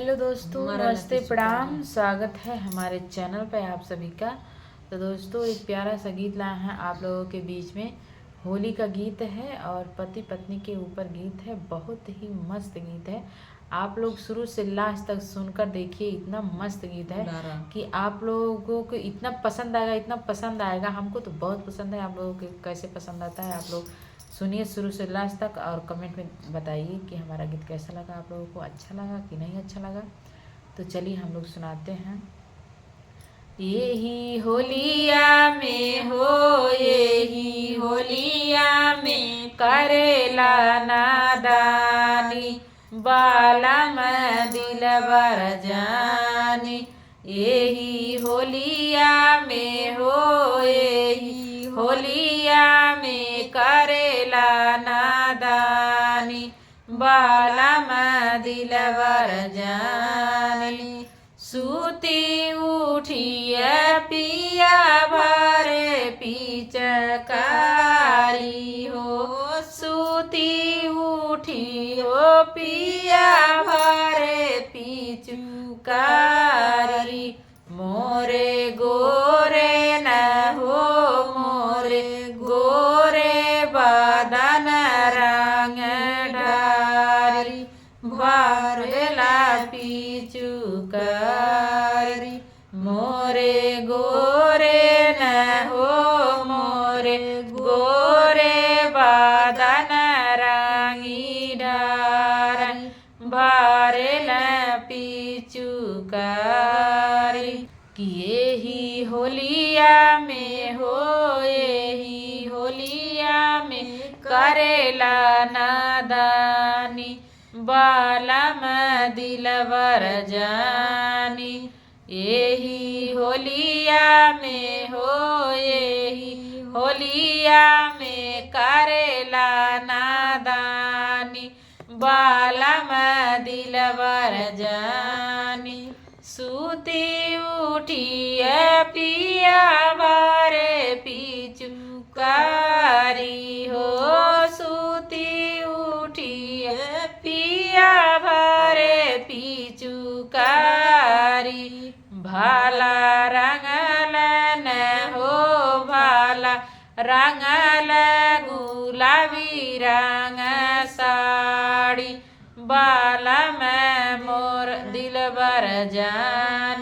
Hello दोस्तों, नमस्ते, प्रणाम। स्वागत है हमारे चैनल पे आप सभी का। तो दोस्तों, एक प्यारा सा गीत लाए हैं आप लोगों के बीच में। होली का गीत है और पति पत्नी के ऊपर गीत है। बहुत ही मस्त गीत है। आप लोग शुरू से लास्ट तक सुनकर देखिए। इतना मस्त गीत है कि आप लोगों को इतना पसंद आएगा, इतना पसंद आएगा। हमको तो बहुत पसंद है। आप लोगों को कैसे पसंद आता है आप लोग सुनिए शुरू से लास्ट तक और कमेंट में बताइए कि हमारा गीत कैसा लगा, आप लोगों को अच्छा लगा कि नहीं अच्छा लगा। तो चलिए हम लोग सुनाते हैं। यही होलिया में हो, यही होलिया में करेला नादानी, बालम दिलबर जानी। यही होलिया में हो, यही होलिया में करेला नादानी, बालम दिलबर जानी। सूती उठिए पिया भरे पिचकारी हो, सूती उठी हो पिया भरे पिचुकारी। मोरे गोरे न हो, मोरे गोरे बदन रंग ढारी, भरला पिचुकारी। मोरे गोरे न हो, मोरे गोरे बदन रंगी ढारी, भरला पिचुकारी। कि यही होलिया में हो, यही होलिया में करेला नादानी, बालम दिलबर जानी। यही होलिया में हो, यही होलिया में करेला नादानी, बालम दिलबर जानी। सूती उठिए पिया भरे पिचुकारी हो, सूती उठिए पिया भरे पिचुकारी। भाला रंगल न हो, भाला रंगल गुलाबी रंग साड़ी, बालम मोर दिलबर जानी।